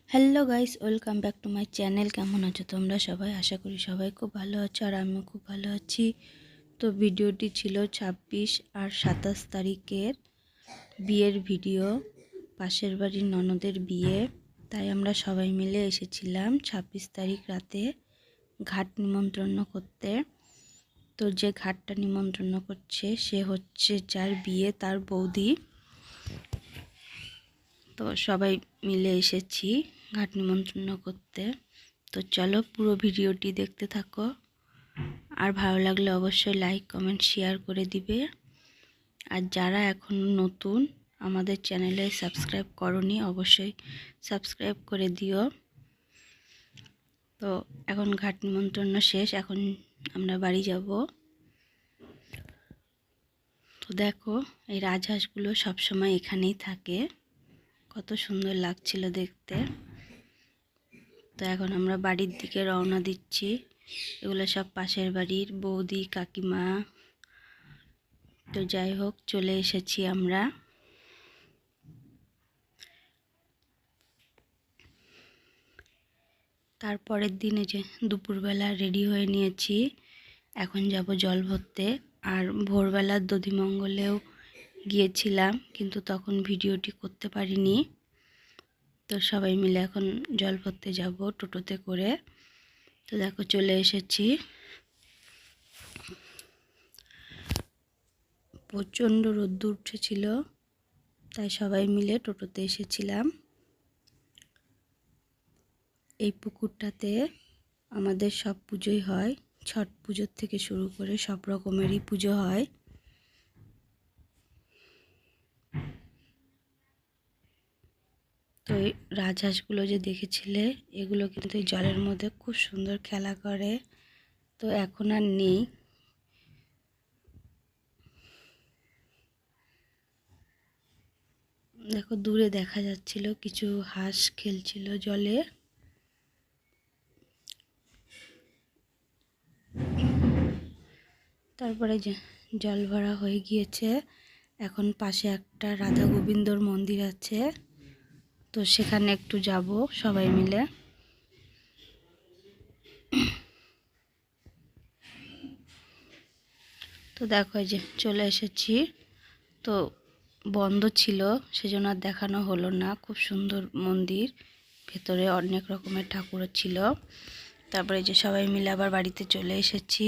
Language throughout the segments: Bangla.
Hello guys, welcome back to my channel. কেমন আছো তোমরা সবাই? আশা করি সবাই খুব ভালো আছো আর আমিও খুব ভালো আছি। তো ভিডিওটি ছিল 26 আর 27 তারিখের বিয়ের ভিডিও, পাশের বাড়ির ননদের বিয়ে। তাই আমরা সবাই মিলে এসেছিলাম 26 তারিখ রাতে ঘাট নিমন্ত্রণ করতে। তো যে ঘাটটা নিমন্ত্রণ করছে সে হচ্ছে যার বিয়ে তার বৌদি। তো সবাই মিলে এসেছি ঘাট নিমন্ত্রণ করতে। তো চলো পুরো ভিডিওটি দেখতে থাকো, আর ভালো লাগলে অবশ্যই লাইক কমেন্ট শেয়ার করে দিবে। আর যারা এখন নতুন আমাদের চ্যানেলে সাবস্ক্রাইব করনি অবশ্যই সাবস্ক্রাইব করে দিও। তো এখন ঘাট নিমন্ত্রণ শেষ, এখন আমরা বাড়ি যাব। তো দেখো এই রাজহাঁসগুলো সবসময় এখানেই থাকে, কত সুন্দর লাগছিল দেখতে। তো এখন আমরা বাড়ির দিকে রওনা দিচ্ছি। এগুলো সব পাশের বাড়ির বৌদি কাকিমা। তো যাই হোক চলে এসেছি আমরা। তারপরের দিনে যে দুপুরবেলা রেডি হয়ে নিয়েছি, এখন যাব জল ভরতে। আর ভোরবেলার দধিমঙ্গলেও গিয়েছিলাম, কিন্তু তখন ভিডিওটি করতে পারিনি। তো সবাই মিলে এখন জল ভরতে যাব টোটোতে করে। তো দেখো চলে এসেছি। প্রচণ্ড রোদ্দুর উঠেছিল, তাই সবাই মিলে টোটোতে এসেছিলাম। এই পুকুরটাতে আমাদের সব পুজোই হয়, ছট পুজোর থেকে শুরু করে সব রকমেরই পুজো হয়। তো এই রাজহাঁসগুলো যে দেখেছিলে, এগুলো কিন্তু এই জলের মধ্যে খুব সুন্দর খেলা করে। তো এখন আর নেই। দেখো দূরে দেখা যাচ্ছিল কিছু হাঁস খেলছিল জলে। তারপরে যে জল ভরা হয়ে গিয়েছে, এখন পাশে একটা রাধা গোবিন্দর মন্দির আছে, তো সেখানে একটু যাব সবাই মিলে। তো দেখো যে চলে এসেছি। তো বন্ধ ছিল সেজন্য আর দেখানো হলো না। খুব সুন্দর মন্দির, ভেতরে অনেক রকমের ঠাকুর ছিল। তারপরে যে সবাই মিলে আবার বাড়িতে চলে এসেছি।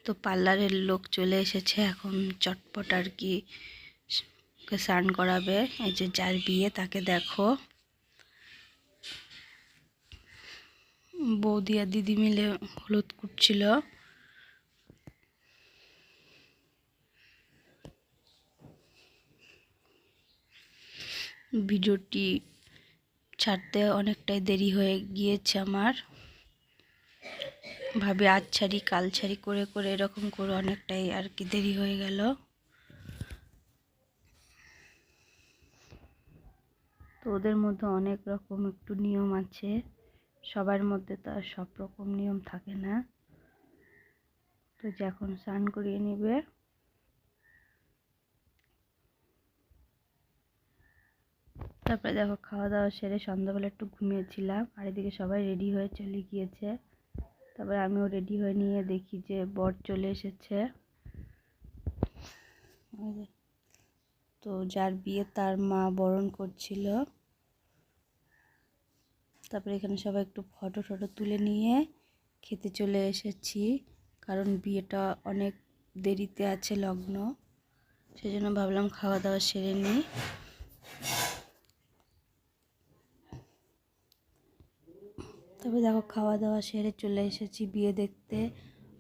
তো পার্লারের লোক চলে এসেছে, এখন চটপট আর কি স্নান করাবে। এই যে যার বিয়ে তাকে দেখো, বৌদি আর দিদি মিলে হলুদ কুটছিল। ভিডিওটি ছাড়তে অনেকটাই দেরি হয়ে গিয়েছে আমার। ভাবি আজ ছাড়ি কাল ছাড়ি করে করে এরকম করে অনেকটাই আর কি দেরি হয়ে গেল। তো ওদের মধ্যে অনেক রকম একটু নিয়ম আছে, সবার মধ্যে তো আর সব রকম নিয়ম থাকে না। তো যখন স্নান করিয়ে নেবে। তারপরে দেখো খাওয়া দাওয়া সেরে সন্ধ্যাবেলা একটু ঘুমিয়েছিলাম, আর এদিকে সবাই রেডি হয়ে চলে গিয়েছে। তারপরে আমিও রেডি হয়ে নিয়ে দেখি যে বর চলে এসেছে। তো যার বিয়ে তার মা বরণ করছিল। তারপরে এখানে সবাই একটু ফটো টটো তুলে নিয়ে খেতে চলে এসেছি, কারণ বিয়েটা অনেক দেরিতে আছে লগ্ন, সেজন্য ভাবলাম খাওয়া দাওয়া সেরে নিই। তবে দেখো খাওয়া দাওয়া সেরে চলে এসেছি বিয়ে দেখতে।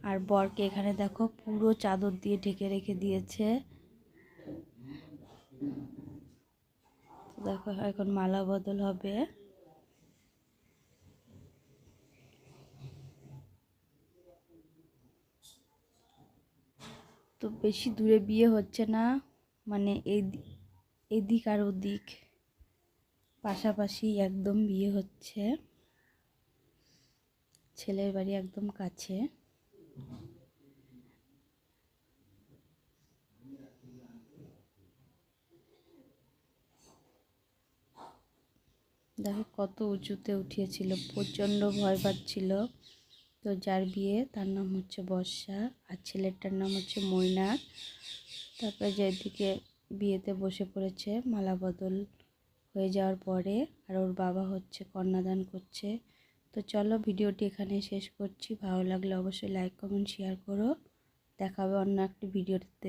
আর বরকে এখানে দেখো পুরো চাদর দিয়ে ঢেকে রেখে দিয়েছে। দেখো এখন মালা বদল হবে। তো বেশি দূরে বিয়ে হচ্ছে না, মানে এদিক আর ওদিক পাশাপাশি একদম বিয়ে হচ্ছে, ছেলের বাড়ি একদম কাছে। দেখো কত উঁচুতে উঠিয়েছিল, প্রচণ্ড ভয় পাচ্ছিল। তো যার বিয়ে তার নাম হচ্ছে বর্ষা, আর ছেলেটার নাম হচ্ছে মৈনাক। তারপরে যেদিকে বিয়েতে বসে পড়েছে মালা বদল হয়ে যাওয়ার পরে, আর ওর বাবা হচ্ছে কন্যাদান করছে। তো চলো ভিডিওটি এখানে শেষ করছি। ভালো লাগলে অবশ্যই লাইক কমেন্ট শেয়ার করো। দেখা হবে অন্য একটি ভিডিওতে।